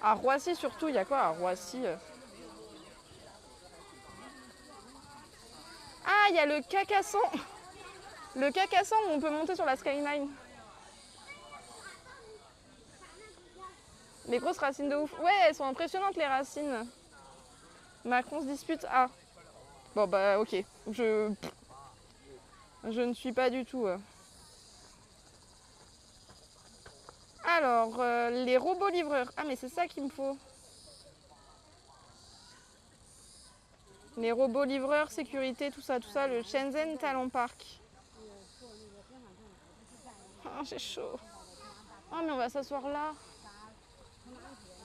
À Roissy surtout, il y a quoi à Roissy? Ah, il y a le Cacasson. Le Cacasson où on peut monter sur la skyline. Les grosses racines de ouf. Ouais, elles sont impressionnantes les racines. Macron se dispute. Ah. Bon bah ok. Je ne suis pas du tout. Alors, les robots livreurs. Ah mais c'est ça qu'il me faut. Les robots livreurs, sécurité, tout ça, le Shenzhen Talent Park. Oh, j'ai chaud. Oh mais on va s'asseoir là.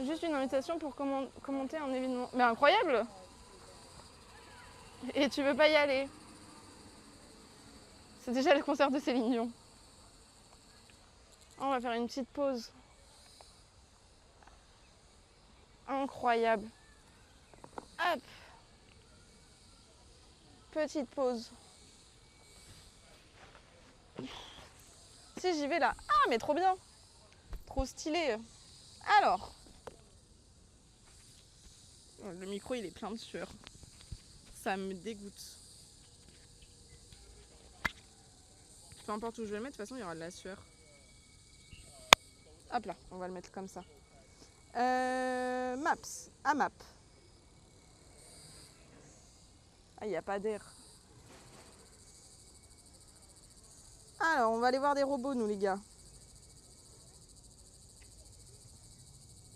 Juste une invitation pour commenter un événement. Mais incroyable! Et tu veux pas y aller? C'est déjà le concert de Céline Dion. Oh, on va faire une petite pause. Incroyable. Hop. Petite pause. Si j'y vais là. Ah mais trop bien. Trop stylé. Alors. Le micro il est plein de sueur. Ça me dégoûte. Peu importe où je vais le mettre, de toute façon il y aura de la sueur. Hop là, on va le mettre comme ça. Maps. Ah map. Ah, il n'y a pas d'air. Alors, on va aller voir des robots, nous, les gars.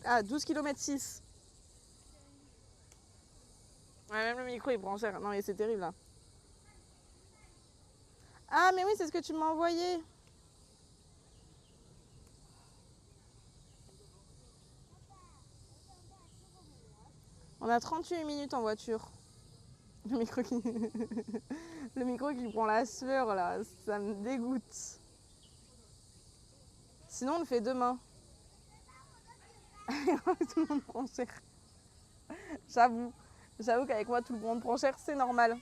Ah, 12 km 6. Ouais, même le micro, il prend cher. Non, mais c'est terrible, là. Ah, mais oui, c'est ce que tu m'as envoyé. On a 38 minutes en voiture. Le micro qui... le micro qui prend la sueur, là. Ça me dégoûte. Sinon, on le fait demain. Tout le monde prend cher. J'avoue. J'avoue qu'avec moi, tout le monde prend cher, c'est normal.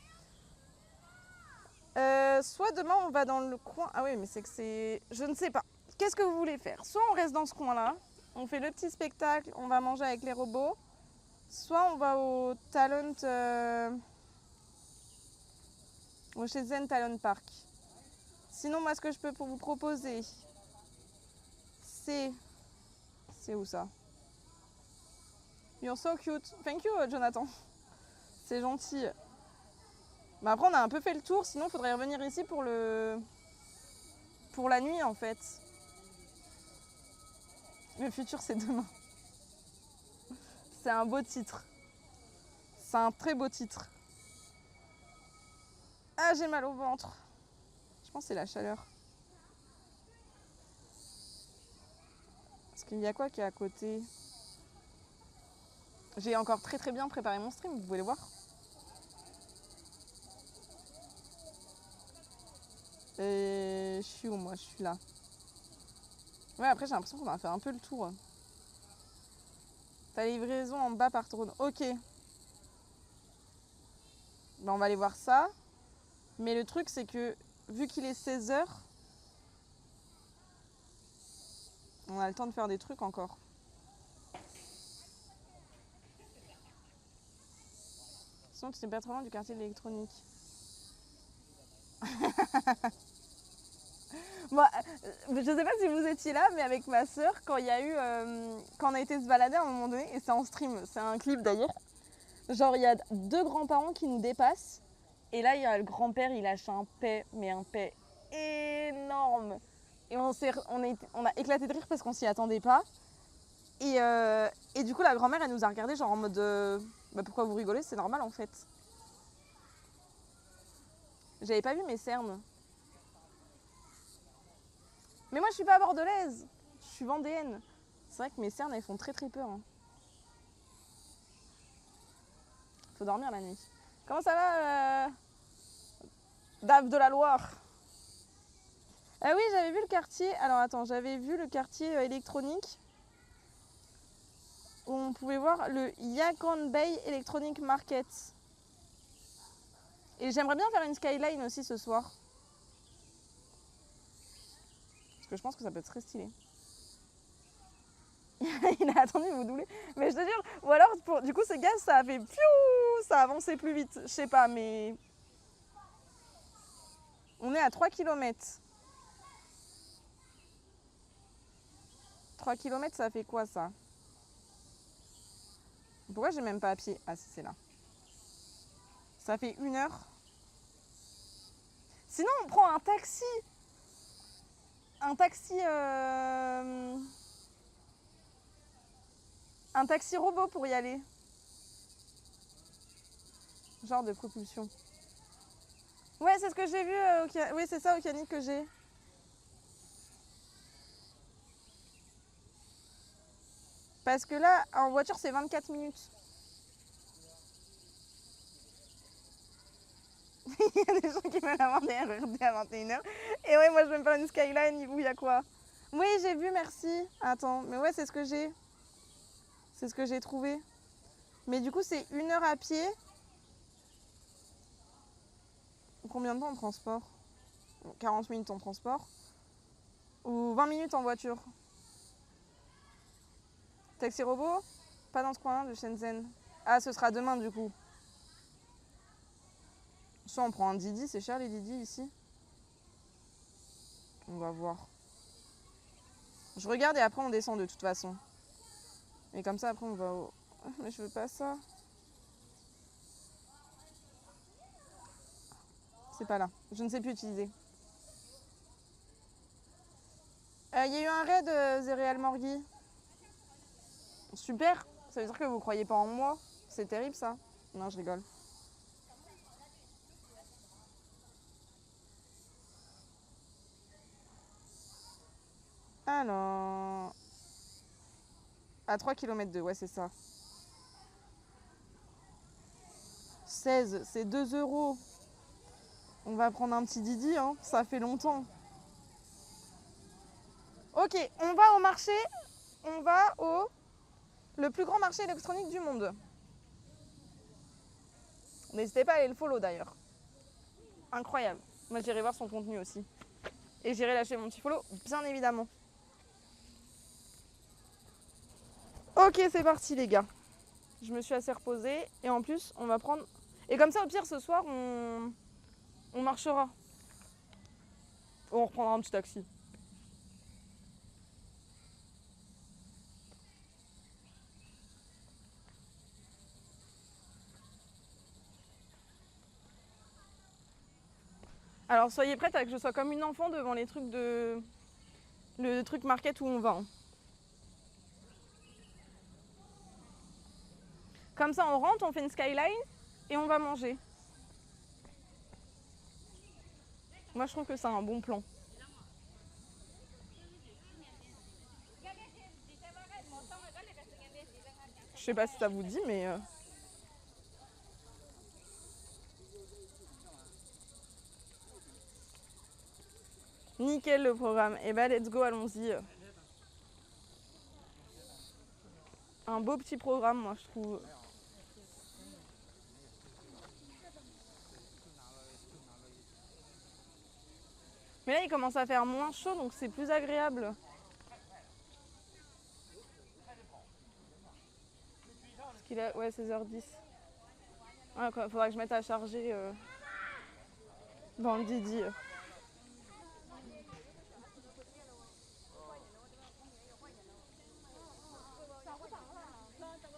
Soit demain, on va dans le coin... Ah oui, mais c'est que c'est... Je ne sais pas. Qu'est-ce que vous voulez faire? Soit on reste dans ce coin-là, on fait le petit spectacle, on va manger avec les robots. Soit on va au Talent... au Shenzhen Talent Park. Sinon, moi, ce que je peux vous proposer, c'est... C'est où ça? You're so cute. Thank you, Jonathan. C'est gentil. Mais après, on a un peu fait le tour. Sinon, il faudrait revenir ici pour le... pour la nuit, en fait. Le futur, c'est demain. C'est un beau titre. C'est un très beau titre. Ah, j'ai mal au ventre. Je pense que c'est la chaleur. Parce qu'il y a quoi qui est à côté? J'ai encore très très bien préparé mon stream, vous pouvez le voir. Et je suis où moi? Je suis là. Ouais, après j'ai l'impression qu'on a fait un peu le tour. Ta livraison en bas par drone. Ok. Ben, on va aller voir ça. Mais le truc c'est que vu qu'il est 16h, on a le temps de faire des trucs encore. Sinon tu n'es pas trop loin du quartier de l'électronique. Bon, je sais pas si vous étiez là, mais avec ma soeur, quand il y a eu, quand on a été se balader à un moment donné, et c'est en stream, c'est un clip d'ailleurs. Genre il y a deux grands-parents qui nous dépassent, et là il y a le grand-père, il lâche un paix, mais un paix énorme. Et on a éclaté de rire parce qu'on s'y attendait pas. Et du coup la grand-mère elle nous a regardé genre en mode, bah, pourquoi vous rigolez, c'est normal en fait. J'avais pas vu mes cernes. Mais moi je suis pas bordelaise, je suis vendéenne. C'est vrai que mes cernes elles font très très peur. Hein. Faut dormir la nuit. Comment ça va Dave de la Loire? Ah oui, j'avais vu le quartier. Alors attends, j'avais vu le quartier électronique où on pouvait voir le Yakan Bay Electronic Market. Et j'aimerais bien faire une skyline aussi ce soir. Parce que je pense que ça peut être très stylé. Il a attendu de vous doubler. Mais je te jure, ou alors, du coup, ces gaz, ça a fait piou, ça a avancé plus vite. Je sais pas, mais. On est à 3 km. 3 km, ça fait quoi ça? Pourquoi j'ai même pas à pied? Ah, si, c'est là. Ça fait 1 heure. Sinon, on prend un taxi. Un taxi. Un taxi robot pour y aller. Genre de propulsion. Ouais, c'est ce que j'ai vu. Oui, c'est ça, au Canic que j'ai. Parce que là, en voiture, c'est 24 minutes. Il y a des gens qui veulent avoir des RERD à 21h. Et ouais, moi, je vais me faire une Skyline où il y a quoi? Oui, j'ai vu, merci. Attends, mais ouais, c'est ce que j'ai. C'est ce que j'ai trouvé. Mais du coup, c'est 1 heure à pied. Combien de temps en transport? 40 minutes en transport. Ou 20 minutes en voiture. Taxi robot? Pas dans ce coin de Shenzhen. Ah, ce sera demain du coup. Soit on prend un Didi, c'est cher les Didi ici. On va voir. Je regarde et après on descend de toute façon. Et comme ça après on va au... Mais je veux pas ça. C'est pas là. Je ne sais plus utiliser. Il y a eu un raid Zéréal Morgui. Super. Ça veut dire que vous croyez pas en moi. C'est terrible ça. Non, je rigole. Alors... À 3 km 2, ouais c'est ça. 16, c'est 2 €. On va prendre un petit Didi, hein. Ça fait longtemps. Ok, on va au marché. On va au... Le plus grand marché électronique du monde. N'hésitez pas à aller le follow d'ailleurs. Incroyable. Moi j'irai voir son contenu aussi. Et j'irai lâcher mon petit follow, bien évidemment. Ok, c'est parti les gars. Je me suis assez reposée. Et en plus, on va prendre... Et comme ça, au pire, ce soir, on marchera. Ou on reprendra un petit taxi. Alors soyez prêtes à que je sois comme une enfant devant les trucs de... Le truc market où on va. Hein. Comme ça, on rentre, on fait une skyline et on va manger. Moi, je trouve que c'est un bon plan. Je sais pas si ça vous dit, mais... Nickel le programme. Et bah, let's go, allons-y. Un beau petit programme, moi, je trouve. Mais là, il commence à faire moins chaud, donc c'est plus agréable. Parce qu'il a... Ouais, 16h10. Ouais, faudra que je mette à charger dans le Didi.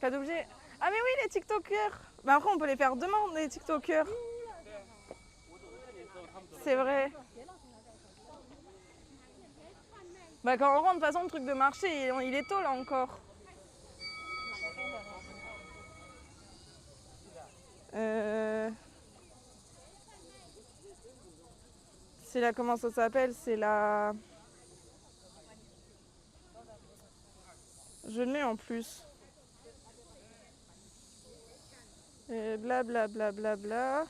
Pas d'objet. Ah mais oui, les TikTokers. Bah après, on peut les faire demain, les TikTokers. C'est vrai. Bah quand on rentre, de toute façon, le truc de marché, il est tôt là encore. C'est là, comment ça s'appelle? C'est la... Je l'ai en plus. Blablabla. Bla, bla, bla.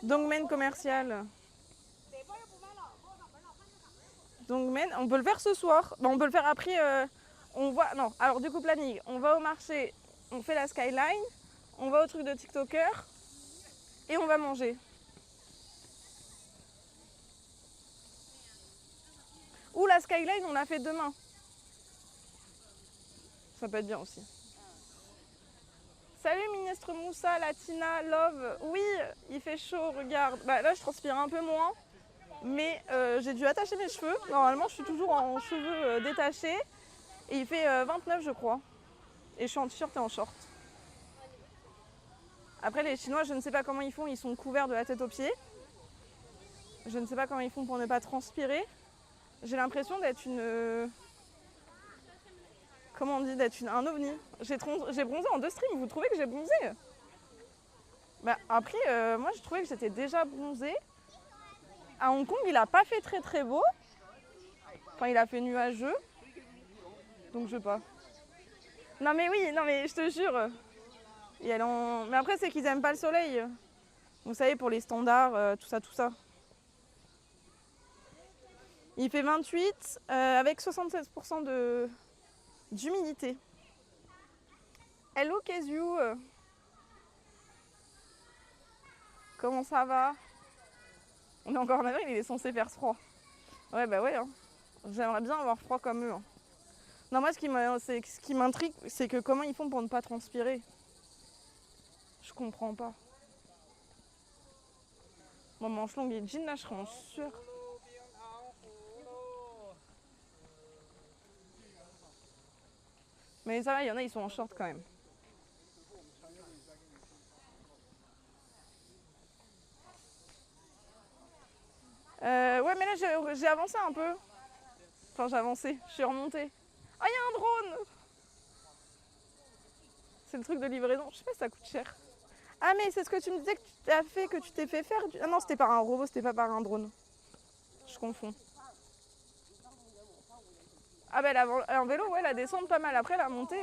Dongmen commercial. Dongmen, on peut le faire ce soir. Bon, on peut le faire après. On voit. Non, alors du coup, planning. On va au marché, on fait la skyline, on va au truc de TikToker et on va manger. Ou la skyline, on la fait demain. Ça peut être bien aussi. Salut ministre Moussa, Latina, Love. Oui, il fait chaud, regarde. Bah, là, je transpire un peu moins. Mais j'ai dû attacher mes cheveux. Normalement, je suis toujours en cheveux détachés. Et il fait 29, je crois. Et je suis en t-shirt et en short. Après, les Chinois, je ne sais pas comment ils font. Ils sont couverts de la tête aux pieds. Je ne sais pas comment ils font pour ne pas transpirer. J'ai l'impression d'être une... Comment on dit, d'être un ovni. J'ai bronzé en 2 streams, vous trouvez que j'ai bronzé? Bah après, moi je trouvais que j'étais déjà bronzée. À Hong Kong, il a pas fait très très beau. Enfin, il a fait nuageux. Donc je sais pas. Non mais oui, non mais je te jure. Mais après, c'est qu'ils aiment pas le soleil. Vous savez, pour les standards, tout ça, tout ça. Il fait 28 avec 76% d'humidité. Hello Kezu. Comment ça va? On est encore en avril, il est censé faire froid. Ouais, bah ouais. Hein. J'aimerais bien avoir froid comme eux. Hein. Non, moi, ce qui m'intrigue, c'est que comment ils font pour ne pas transpirer. Je comprends pas. Bon, manche longue et jean, là, je serais en sueur. Mais ça va, il y en a, ils sont en short quand même. Ouais, mais là, j'ai avancé un peu. Enfin, j'ai avancé, je suis remontée. Ah, il y a un drone! C'est le truc de livraison. Je sais pas si ça coûte cher. Ah, mais c'est ce que tu me disais que tu as fait, que tu t'es fait faire. Ah non, c'était par un robot, c'était pas par un drone. Je confonds. Ah, bah, en vélo, ouais, la descente, pas mal. Après, la montée,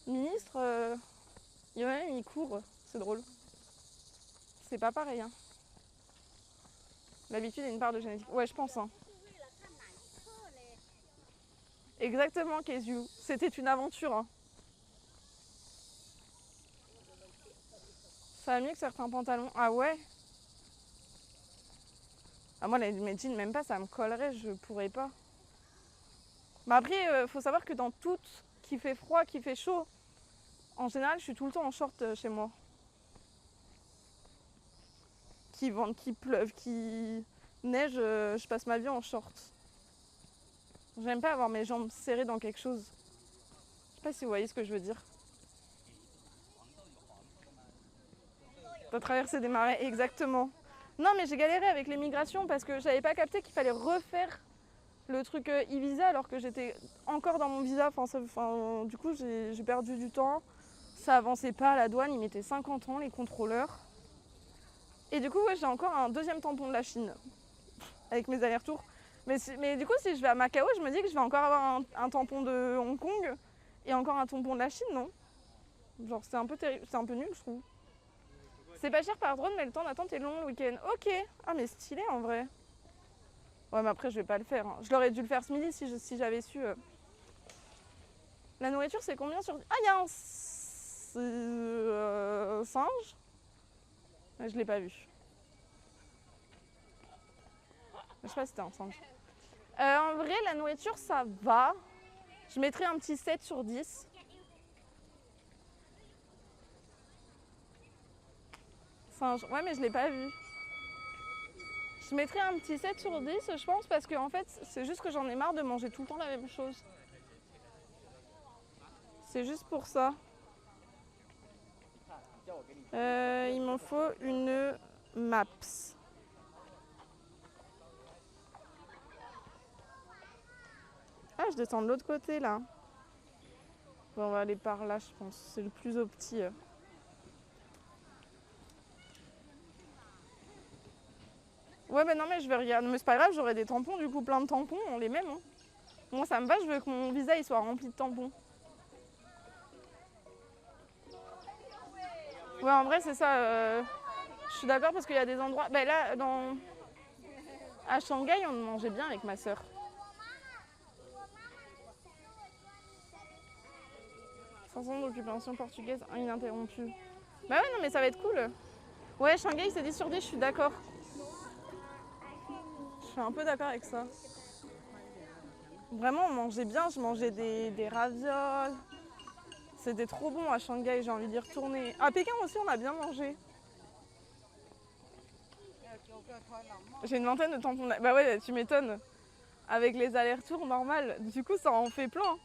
ministre, il y en a même, il court. C'est drôle. C'est pas pareil, hein. L'habitude est une part de génétique. Ouais, je pense, hein. Exactement, Kezu. C'était une aventure, hein. Ça va mieux que certains pantalons. Ah ouais? Ah moi, mes jeans, même pas, ça me collerait, je pourrais pas. Mais après, faut savoir que dans tout, qui fait froid, qui fait chaud, en général, je suis tout le temps en short chez moi. Qu'il vente, qu'il pleuve, qu'il neige, je passe ma vie en short. J'aime pas avoir mes jambes serrées dans quelque chose. Je sais pas si vous voyez ce que je veux dire. T'as traversé des marais, exactement. Non, mais j'ai galéré avec les migrations parce que j'avais pas capté qu'il fallait refaire le truc e-visa alors que j'étais encore dans mon visa. Du coup, j'ai perdu du temps. Ça avançait pas à la douane, ils mettaient 50 ans, les contrôleurs. Et du coup, ouais, j'ai encore un deuxième tampon de la Chine avec mes allers-retours. Mais du coup, si je vais à Macao, je me dis que je vais encore avoir un tampon de Hong Kong et encore un tampon de la Chine, non? Genre, c'est un peu terrible, c'est un peu nul, je trouve. C'est pas cher par drone, mais le temps d'attente est long le week-end. Ok. Ah, mais stylé en vrai. Ouais, mais après, je vais pas le faire. Hein. Je l'aurais dû le faire ce midi si j'avais su. La nourriture, c'est combien sur... Ah, il y a un singe. Je l'ai pas vu. Je sais pas si c'était un singe. En vrai, la nourriture, ça va. Je mettrais un petit 7 sur 10. Singe. Ouais, mais je l'ai pas vu. Je mettrais un petit 7 sur 10, je pense, parce que en fait, c'est juste que j'en ai marre de manger tout le temps la même chose. C'est juste pour ça. Il m'en faut une Maps. Ah, je descends de l'autre côté là. Bon, on va aller par là, je pense. C'est le plus au petit. Ouais, mais non, mais je vais regarder. Mais c'est pas grave, j'aurai des tampons, du coup, plein de tampons, on les mêmes. Hein. Moi, ça me va, je veux que mon visa il soit rempli de tampons. Ouais, en vrai, c'est ça. Je suis d'accord parce qu'il y a des endroits. Ben là, à Shanghai, on mangeait bien avec ma soeur. 500 ans d'occupation portugaise ininterrompue. Bah ouais, non, mais ça va être cool. Ouais, Shanghai, c'est 10 sur 10, je suis d'accord. Je suis un peu d'accord avec ça. Vraiment, on mangeait bien, je mangeais des ravioles. C'était trop bon à Shanghai, j'ai envie d'y retourner. À Pékin aussi, on a bien mangé. J'ai une vingtaine de tampons. Bah ouais, tu m'étonnes. Avec les allers-retours, normal. Du coup, ça en fait plein.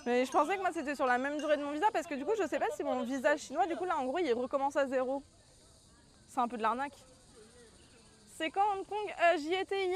Mais je pensais que moi c'était sur la même durée de mon visa parce que du coup je sais pas si mon visa chinois du coup là en gros il recommence à zéro. C'est un peu de l'arnaque. C'est quand Hong Kong J'y étais hier.